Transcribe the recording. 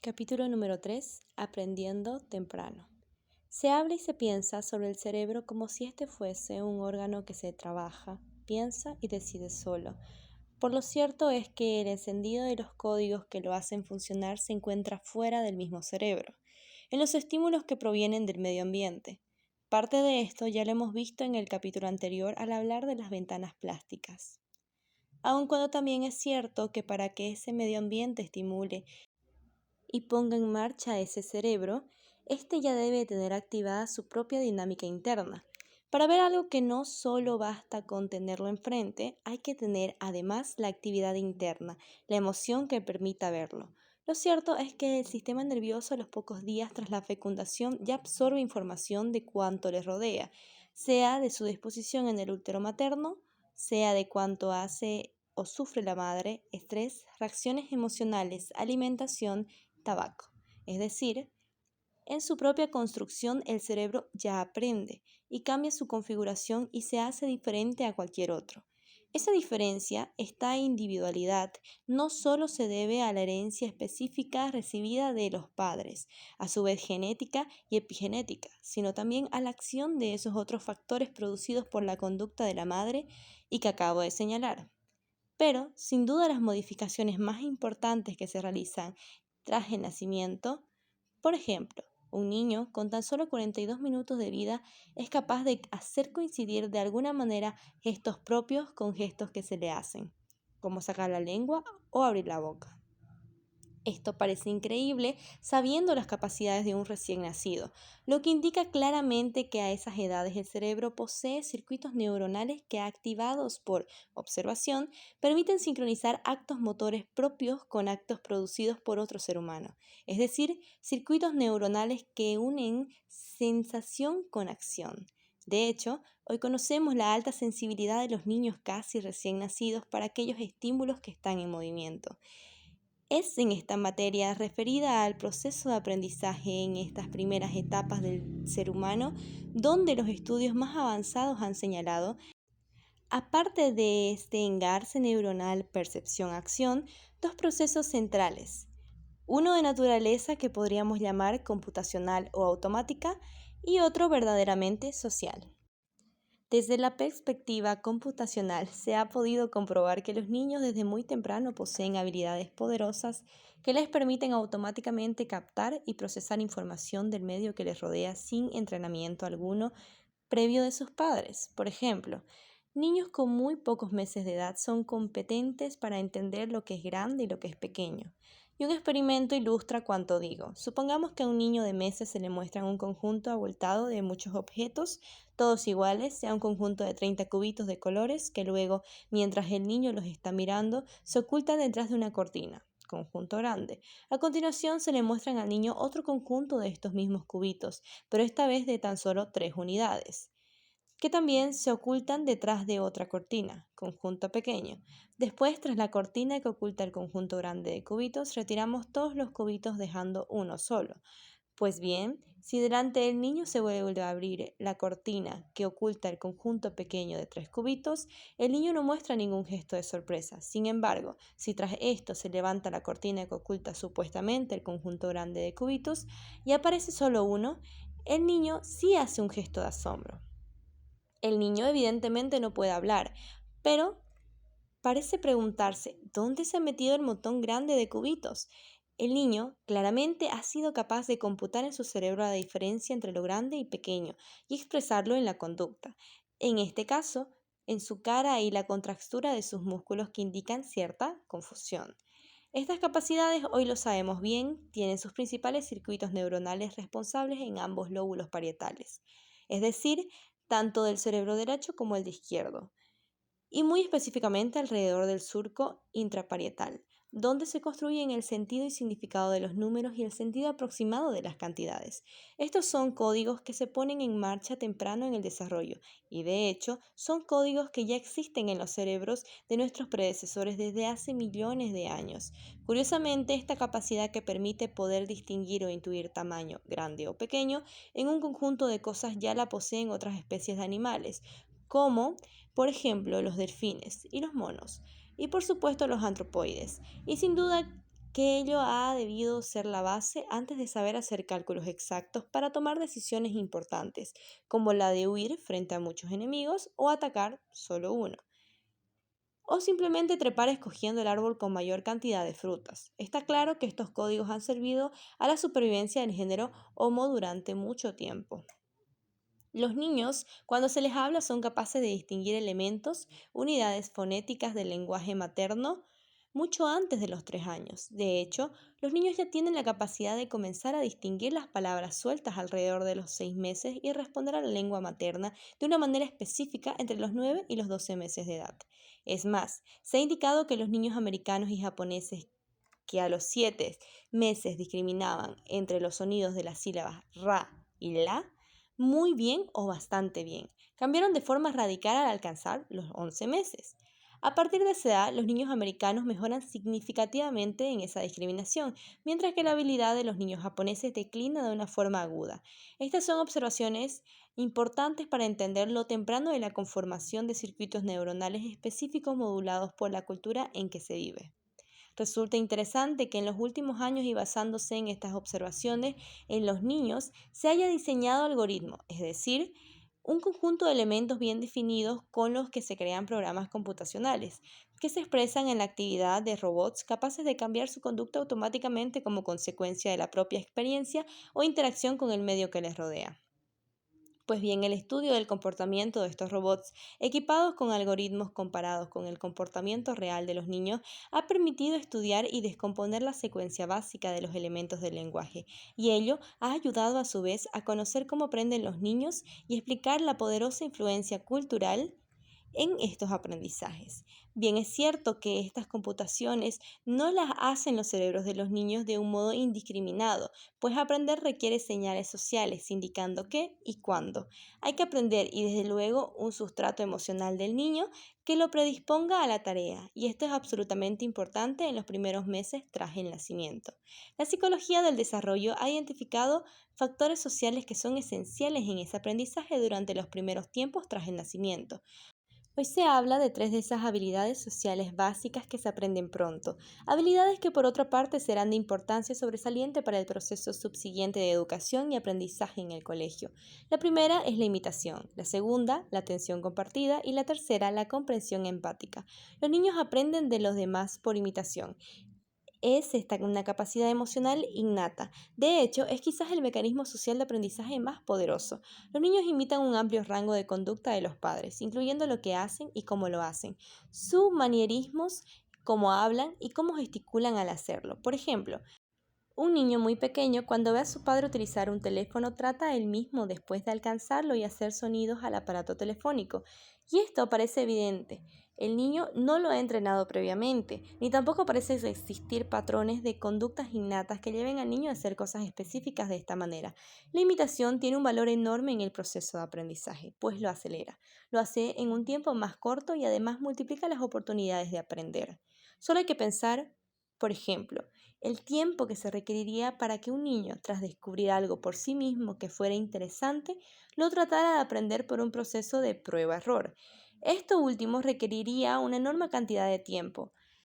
Capítulo número 3. Aprendiendo temprano. Se habla y se piensa sobre el cerebro como si este fuese un órgano que se trabaja, piensa y decide solo. Por lo cierto es que el encendido de los códigos que lo hacen funcionar se encuentra fuera del mismo cerebro, en los estímulos que provienen del medio ambiente. Parte de esto ya lo hemos visto en el capítulo anterior al hablar de las ventanas plásticas. Aun cuando también es cierto que para que ese medio ambiente estimule y ponga en marcha ese cerebro, éste ya debe tener activada su propia dinámica interna. Para ver algo que no solo basta con tenerlo enfrente, hay que tener además la actividad interna, la emoción que permita verlo. Lo cierto es que el sistema nervioso a los pocos días tras la fecundación ya absorbe información de cuánto le rodea, sea de su disposición en el útero materno, sea de cuánto hace o sufre la madre, estrés, reacciones emocionales, alimentación, tabaco. Es decir, en su propia construcción el cerebro ya aprende y cambia su configuración y se hace diferente a cualquier otro. Esa diferencia, esta individualidad, no solo se debe a la herencia específica recibida de los padres, a su vez genética y epigenética, sino también a la acción de esos otros factores producidos por la conducta de la madre y que acabo de señalar. Pero, sin duda, las modificaciones más importantes que se realizan tras el nacimiento, por ejemplo, un niño con tan solo 42 minutos de vida es capaz de hacer coincidir de alguna manera gestos propios con gestos que se le hacen, como sacar la lengua o abrir la boca. Esto parece increíble sabiendo las capacidades de un recién nacido, lo que indica claramente que a esas edades el cerebro posee circuitos neuronales que, activados por observación, permiten sincronizar actos motores propios con actos producidos por otro ser humano, es decir, circuitos neuronales que unen sensación con acción. De hecho, hoy conocemos la alta sensibilidad de los niños casi recién nacidos para aquellos estímulos que están en movimiento. Es en esta materia referida al proceso de aprendizaje en estas primeras etapas del ser humano donde los estudios más avanzados han señalado, aparte de este engarce neuronal percepción-acción, dos procesos centrales. Uno de naturaleza que podríamos llamar computacional o automática y otro verdaderamente social. Desde la perspectiva computacional, se ha podido comprobar que los niños desde muy temprano poseen habilidades poderosas que les permiten automáticamente captar y procesar información del medio que les rodea sin entrenamiento alguno previo de sus padres. Por ejemplo, niños con muy pocos meses de edad son competentes para entender lo que es grande y lo que es pequeño. Y un experimento ilustra cuanto digo. Supongamos que a un niño de meses se le muestra un conjunto abultado de muchos objetos, todos iguales, sea un conjunto de 30 cubitos de colores, que luego, mientras el niño los está mirando, se ocultan detrás de una cortina, conjunto grande. A continuación se le muestran al niño otro conjunto de estos mismos cubitos, pero esta vez de tan solo 3 unidades, que también se ocultan detrás de otra cortina, conjunto pequeño. Después, tras la cortina que oculta el conjunto grande de cubitos, retiramos todos los cubitos dejando uno solo. Pues bien, si delante del niño se vuelve a abrir la cortina que oculta el conjunto pequeño de 3 cubitos, el niño no muestra ningún gesto de sorpresa. Sin embargo, si tras esto se levanta la cortina que oculta supuestamente el conjunto grande de cubitos y aparece solo uno, el niño sí hace un gesto de asombro. El niño evidentemente no puede hablar, pero parece preguntarse, ¿dónde se ha metido el montón grande de cubitos? El niño claramente ha sido capaz de computar en su cerebro la diferencia entre lo grande y pequeño y expresarlo en la conducta. En este caso, en su cara y la contractura de sus músculos que indican cierta confusión. Estas capacidades, hoy lo sabemos bien, tienen sus principales circuitos neuronales responsables en ambos lóbulos parietales, es decir, tanto del cerebro derecho como el de izquierdo, y muy específicamente alrededor del surco intraparietal, donde se construyen el sentido y significado de los números y el sentido aproximado de las cantidades. Estos son códigos que se ponen en marcha temprano en el desarrollo y, de hecho, son códigos que ya existen en los cerebros de nuestros predecesores desde hace millones de años. Curiosamente, esta capacidad que permite poder distinguir o intuir tamaño, grande o pequeño, en un conjunto de cosas ya la poseen otras especies de animales, como por ejemplo los delfines y los monos, y por supuesto los antropoides. Y sin duda que ello ha debido ser la base antes de saber hacer cálculos exactos para tomar decisiones importantes, como la de huir frente a muchos enemigos o atacar solo uno, o simplemente trepar escogiendo el árbol con mayor cantidad de frutas. Está claro que estos códigos han servido a la supervivencia del género Homo durante mucho tiempo. Los niños, cuando se les habla, son capaces de distinguir elementos, unidades fonéticas del lenguaje materno, mucho antes de los 3 años. De hecho, los niños ya tienen la capacidad de comenzar a distinguir las palabras sueltas alrededor de los 6 meses y responder a la lengua materna de una manera específica entre los 9 y los 12 meses de edad. Es más, se ha indicado que los niños americanos y japoneses que a los 7 meses discriminaban entre los sonidos de las sílabas ra y la, muy bien o bastante bien. Cambiaron de forma radical al alcanzar los 11 meses. A partir de esa edad, los niños americanos mejoran significativamente en esa discriminación, mientras que la habilidad de los niños japoneses declina de una forma aguda. Estas son observaciones importantes para entender lo temprano de la conformación de circuitos neuronales específicos modulados por la cultura en que se vive. Resulta interesante que en los últimos años y basándose en estas observaciones en los niños se haya diseñado algoritmos, es decir, un conjunto de elementos bien definidos con los que se crean programas computacionales, que se expresan en la actividad de robots capaces de cambiar su conducta automáticamente como consecuencia de la propia experiencia o interacción con el medio que les rodea. Pues bien, el estudio del comportamiento de estos robots equipados con algoritmos comparados con el comportamiento real de los niños ha permitido estudiar y descomponer la secuencia básica de los elementos del lenguaje, y ello ha ayudado a su vez a conocer cómo aprenden los niños y explicar la poderosa influencia cultural en estos aprendizajes. Bien, es cierto que estas computaciones no las hacen los cerebros de los niños de un modo indiscriminado, pues aprender requiere señales sociales indicando qué y cuándo. Hay que aprender y desde luego un sustrato emocional del niño que lo predisponga a la tarea, y esto es absolutamente importante en los primeros meses tras el nacimiento. La psicología del desarrollo ha identificado factores sociales que son esenciales en ese aprendizaje durante los primeros tiempos tras el nacimiento. Hoy se habla de 3 de esas habilidades sociales básicas que se aprenden pronto, habilidades que por otra parte serán de importancia sobresaliente para el proceso subsiguiente de educación y aprendizaje en el colegio. La primera es la imitación, la segunda, la atención compartida y la tercera, la comprensión empática. Los niños aprenden de los demás por imitación. Es esta una capacidad emocional innata. De hecho, es quizás el mecanismo social de aprendizaje más poderoso. Los niños imitan un amplio rango de conducta de los padres, incluyendo lo que hacen y cómo lo hacen, sus manierismos, cómo hablan y cómo gesticulan al hacerlo. Por ejemplo, un niño muy pequeño, cuando ve a su padre utilizar un teléfono, trata él mismo después de alcanzarlo y hacer sonidos al aparato telefónico. Y esto parece evidente. El niño no lo ha entrenado previamente, ni tampoco parece existir patrones de conductas innatas que lleven al niño a hacer cosas específicas de esta manera. La imitación tiene un valor enorme en el proceso de aprendizaje, pues lo acelera. Lo hace en un tiempo más corto y además multiplica las oportunidades de aprender. Solo hay que pensar, por ejemplo, el tiempo que se requeriría para que un niño, tras descubrir algo por sí mismo que fuera interesante, lo tratara de aprender por un proceso de prueba-error. Esto último requeriría una enorme cantidad de tiempo.